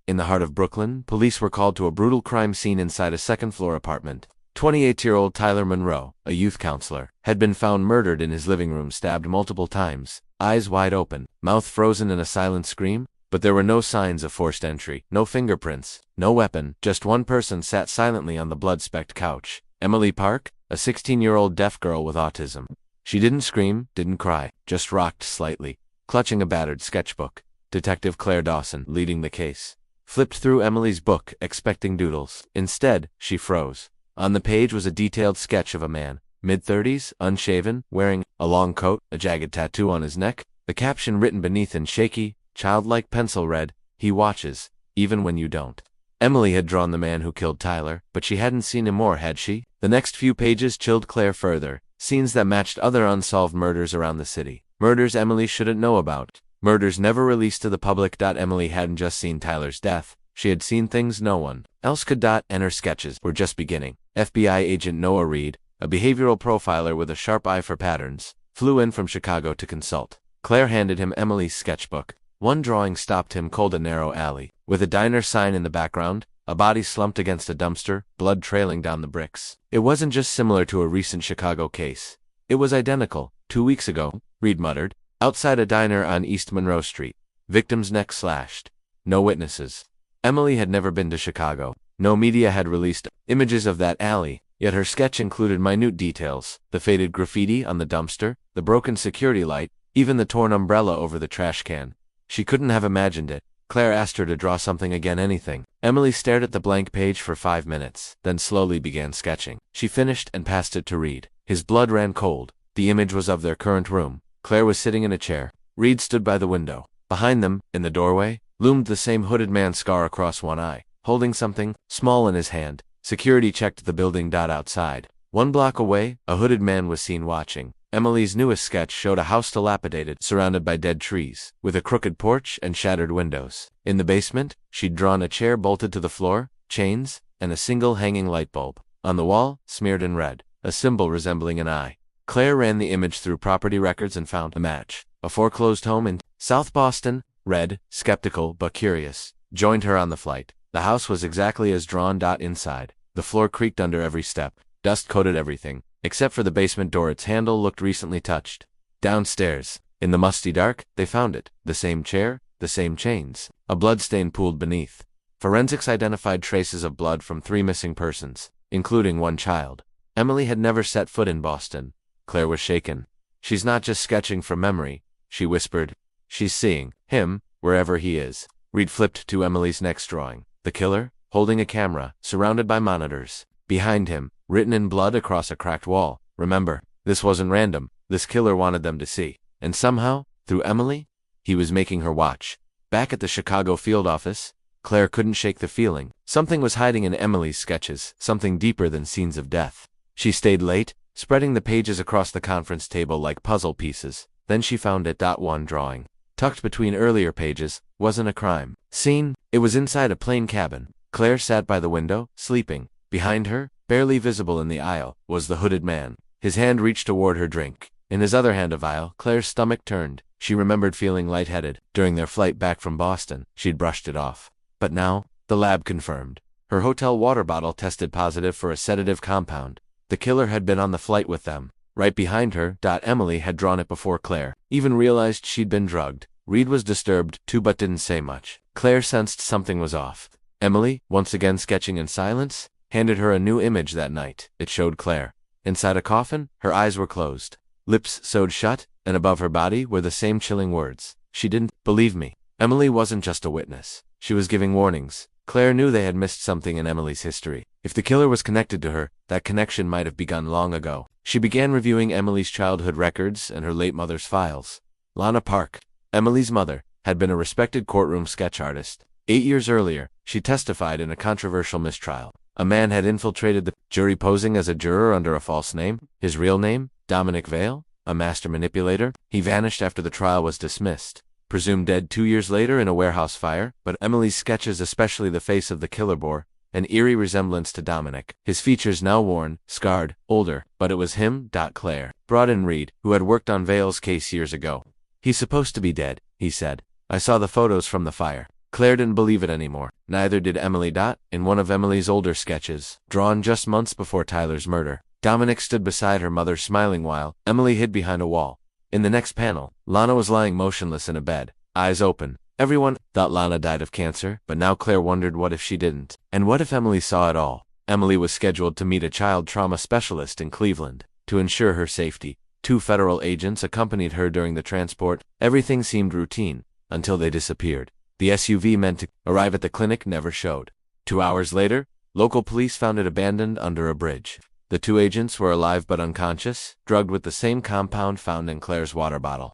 In the heart of Brooklyn, police were called to a brutal crime scene inside a second-floor apartment. 28-year-old Tyler Monroe, a youth counselor, had been found murdered in his living room, stabbed multiple times, eyes wide open, mouth frozen in a silent scream. But there were no signs of forced entry, no fingerprints, no weapon. Just one person sat silently on the blood-specked couch. Emily Park, a 16-year-old deaf girl with autism. She didn't scream, didn't cry, just rocked slightly, clutching a battered sketchbook. Detective Claire Dawson, leading the case, flipped through Emily's book, expecting doodles. Instead, she froze. On the page was a detailed sketch of a man, mid-30s, unshaven, wearing a long coat, a jagged tattoo on his neck. The caption written beneath in shaky, childlike pencil read, "He watches, even when you don't." Emily had drawn the man who killed Tyler, but she hadn't seen him more, had she? The next few pages chilled Claire further. Scenes that matched other unsolved murders around the city. Murders Emily shouldn't know about. Murders never released to the public. Emily hadn't just seen Tyler's death. She had seen things no one else could. And her sketches were just beginning. FBI agent Noah Reed, a behavioral profiler with a sharp eye for patterns, flew in from Chicago to consult. Claire handed him Emily's sketchbook. One drawing stopped him cold. A narrow alley, with a diner sign in the background, a body slumped against a dumpster, blood trailing down the bricks. It wasn't just similar to a recent Chicago case. It was identical. 2 weeks ago, Reed muttered, outside a diner on East Monroe Street. Victim's neck slashed. No witnesses. Emily had never been to Chicago. No media had released images of that alley, yet her sketch included minute details. The faded graffiti on the dumpster, the broken security light, even the torn umbrella over the trash can. She couldn't have imagined it. Claire asked her to draw something again, anything. Emily stared at the blank page for 5 minutes, then slowly began sketching. She finished and passed it to Reed. His blood ran cold. The image was of their current room. Claire was sitting in a chair. Reed stood by the window. Behind them, in the doorway, loomed the same hooded man, scar across one eye, holding something small in his hand. Security checked the building. Outside, 1 block away, a hooded man was seen watching. Emily's newest sketch showed a house dilapidated, surrounded by dead trees, with a crooked porch and shattered windows. In the basement, she'd drawn a chair bolted to the floor, chains, and a single hanging light bulb. On the wall, smeared in red, a symbol resembling an eye. Claire ran the image through property records and found a match. A foreclosed home in South Boston. Red, skeptical but curious, joined her on the flight. The house was exactly as drawn. Inside, the floor creaked under every step. Dust coated everything, except for the basement door. Its handle looked recently touched. Downstairs, in the musty dark, they found it. The same chair, the same chains. A bloodstain pooled beneath. Forensics identified traces of blood from 3 missing persons, including 1 child. Emily had never set foot in Boston. Claire was shaken. She's not just sketching from memory, she whispered. She's seeing him, wherever he is. Reed flipped to Emily's next drawing. The killer, holding a camera, surrounded by monitors. Behind him, written in blood across a cracked wall. Remember, this wasn't random. This killer wanted them to see. And somehow, through Emily, he was making her watch. Back at the Chicago field office, Claire couldn't shake the feeling. Something was hiding in Emily's sketches, something deeper than scenes of death. She stayed late, spreading the pages across the conference table like puzzle pieces. Then she found it. 1 drawing, tucked between earlier pages, wasn't a crime scene. It was inside a plain cabin. Claire sat by the window, sleeping. Behind her, barely visible in the aisle, was the hooded man. His hand reached toward her drink. In his other hand a vial. Claire's stomach turned. She remembered feeling lightheaded. During their flight back from Boston, she'd brushed it off. But now, the lab confirmed. Her hotel water bottle tested positive for a sedative compound. The killer had been on the flight with them. Right behind her. Emily had drawn it before Claire even realized she'd been drugged. Reed was disturbed, too, but didn't say much. Claire sensed something was off. Emily, once again sketching in silence, handed her a new image that night. It showed Claire inside a coffin. Her eyes were closed, lips sewed shut, and above her body were the same chilling words. She didn't believe me. Emily wasn't just a witness. She was giving warnings. Claire knew they had missed something in Emily's history. If the killer was connected to her, that connection might have begun long ago. She began reviewing Emily's childhood records and her late mother's files. Lana Park, Emily's mother, had been a respected courtroom sketch artist. 8 years earlier, she testified in a controversial mistrial. A man had infiltrated the jury posing as a juror under a false name. His real name, Dominic Vale, a master manipulator. He vanished after the trial was dismissed. Presumed dead 2 years later in a warehouse fire, but Emily's sketches, especially the face of the killer, bore an eerie resemblance to Dominic. His features now worn, scarred, older, but it was him. Claire brought in Reed, who had worked on Vale's case years ago. He's supposed to be dead, he said. I saw the photos from the fire. Claire didn't believe it anymore. Neither did Emily. In one of Emily's older sketches, drawn just months before Tyler's murder, Dominic stood beside her mother smiling while Emily hid behind a wall. In the next panel, Lana was lying motionless in a bed, eyes open. Everyone thought Lana died of cancer, but now Claire wondered what if she didn't. And what if Emily saw it all? Emily was scheduled to meet a child trauma specialist in Cleveland. To ensure her safety, 2 federal agents accompanied her during the transport. Everything seemed routine, until they disappeared. The SUV meant to arrive at the clinic never showed. 2 hours later, local police found it abandoned under a bridge. The 2 agents were alive but unconscious, drugged with the same compound found in Claire's water bottle.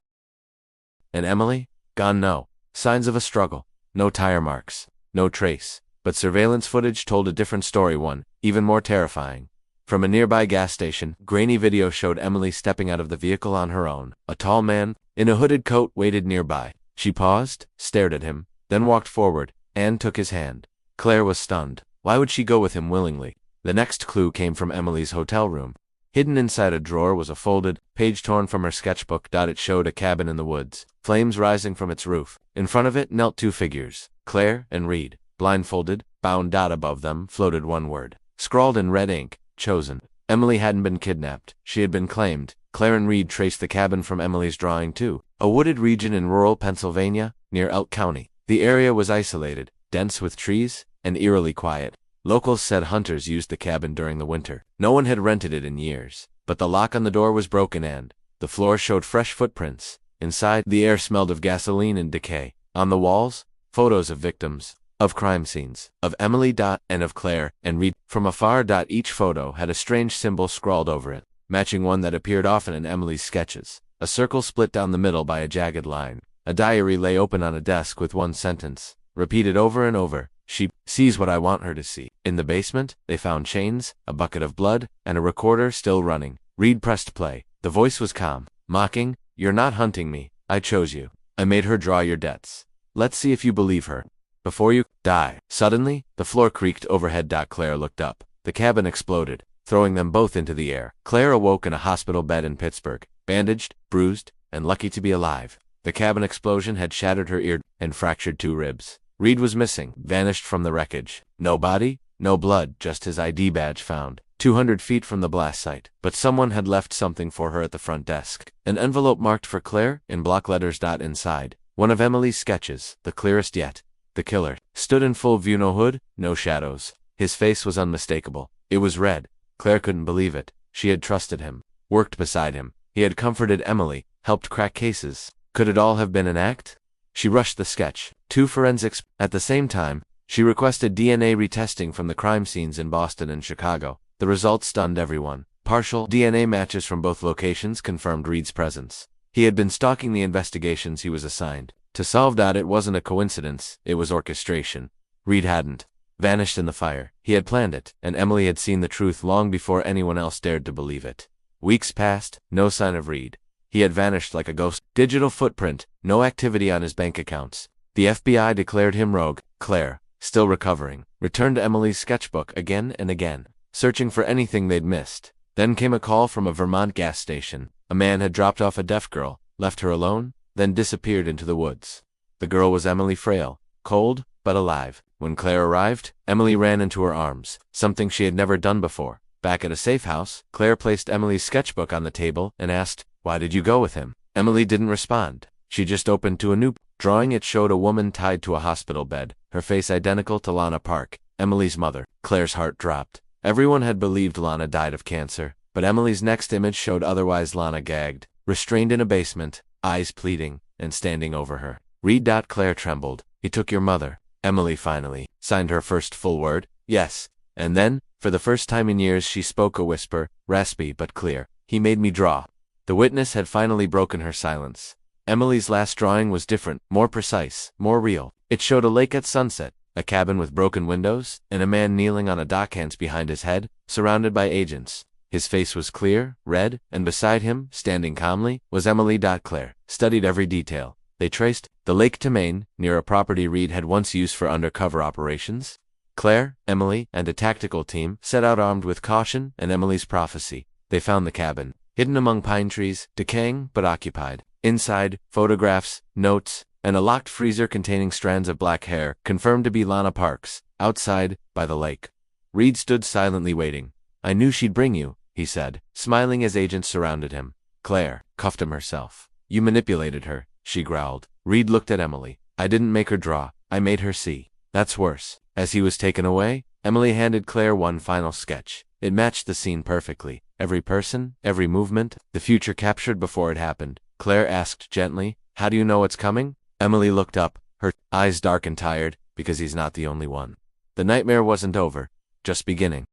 And Emily? Gone. No signs of a struggle, no tire marks, no trace. But surveillance footage told a different story, one even more terrifying. From a nearby gas station, grainy video showed Emily stepping out of the vehicle on her own. A tall man, in a hooded coat, waited nearby. She paused, stared at him, then walked forward, and took his hand. Claire was stunned. Why would she go with him willingly? The next clue came from Emily's hotel room. Hidden inside a drawer was a folded page torn from her sketchbook. It showed a cabin in the woods, flames rising from its roof. In front of it knelt 2 figures, Claire and Reed, blindfolded, bound. Above them floated one word, scrawled in red ink, chosen. Emily hadn't been kidnapped, she had been claimed. Claire and Reed traced the cabin from Emily's drawing too. A wooded region in rural Pennsylvania, near Elk County. The area was isolated, dense with trees, and eerily quiet. Locals said hunters used the cabin during the winter. No one had rented it in years, but the lock on the door was broken and the floor showed fresh footprints. Inside, the air smelled of gasoline and decay. On the walls, photos of victims, of crime scenes, of Emily. And of Claire and Reed. From afar. Each photo had a strange symbol scrawled over it, matching one that appeared often in Emily's sketches. A circle split down the middle by a jagged line. A diary lay open on a desk with one sentence, repeated over and over. She sees what I want her to see. In the basement, they found chains, a bucket of blood, and a recorder still running. Reed pressed play. The voice was calm, mocking. You're not hunting me. I chose you. I made her draw your debts. Let's see if you believe her before you die. Suddenly, the floor creaked overhead. Claire looked up. The cabin exploded, throwing them both into the air. Claire awoke in a hospital bed in Pittsburgh, bandaged, bruised, and lucky to be alive. The cabin explosion had shattered her ear and fractured 2 ribs. Reed was missing, vanished from the wreckage. No body, no blood, just his ID badge found 200 feet from the blast site. But someone had left something for her at the front desk. An envelope marked for Claire in block letters. Inside, one of Emily's sketches, the clearest yet. The killer stood in full view, no hood, no shadows. His face was unmistakable. It was red. Claire couldn't believe it. She had trusted him, worked beside him. He had comforted Emily, helped crack cases. Could it all have been an act? She rushed the sketch, 2 forensics. At the same time, she requested DNA retesting from the crime scenes in Boston and Chicago. The results stunned everyone. Partial DNA matches from both locations confirmed Reed's presence. He had been stalking the investigations he was assigned to solve. It wasn't a coincidence, it was orchestration. Reed hadn't vanished in the fire. He had planned it, and Emily had seen the truth long before anyone else dared to believe it. Weeks passed, no sign of Reed. He had vanished like a ghost. Digital footprint, no activity on his bank accounts. The FBI declared him rogue. Claire, still recovering, returned to Emily's sketchbook again and again, searching for anything they'd missed. Then came a call from a Vermont gas station. A man had dropped off a deaf girl, left her alone, then disappeared into the woods. The girl was Emily, frail, cold, but alive. When Claire arrived, Emily ran into her arms, something she had never done before. Back at a safe house, Claire placed Emily's sketchbook on the table and asked, "Why did you go with him?" Emily didn't respond. She just opened to a new drawing. It showed a woman tied to a hospital bed, her face identical to Lana Park, Emily's mother. Claire's heart dropped. Everyone had believed Lana died of cancer, but Emily's next image showed otherwise. Lana gagged, restrained in a basement, eyes pleading, and standing over her. Reed. Claire trembled. "He took your mother." Emily finally signed her first full word, "Yes." And then, for the first time in years, she spoke a whisper, raspy but clear. "He made me draw." The witness had finally broken her silence. Emily's last drawing was different, more precise, more real. It showed a lake at sunset, a cabin with broken windows, and a man kneeling on a dock, hands behind his head, surrounded by agents. His face was clear, red, and beside him, standing calmly, was Emily. Claire studied every detail. They traced the lake to Maine, near a property Reed had once used for undercover operations. Claire, Emily, and a tactical team set out armed with caution and Emily's prophecy. They found the cabin, hidden among pine trees, decaying but occupied. Inside, photographs, notes, and a locked freezer containing strands of black hair, confirmed to be Lana Parks, outside, by the lake. Reed stood silently waiting. "I knew she'd bring you," he said, smiling as agents surrounded him. Claire cuffed him herself. "You manipulated her," she growled. Reed looked at Emily. "I didn't make her draw, I made her see." "That's worse." As he was taken away, Emily handed Claire one final sketch. It matched the scene perfectly. Every person, every movement, the future captured before it happened. Claire asked gently, "How do you know it's coming?" Emily looked up, her eyes dark and tired, "Because he's not the only one." The nightmare wasn't over, just beginning.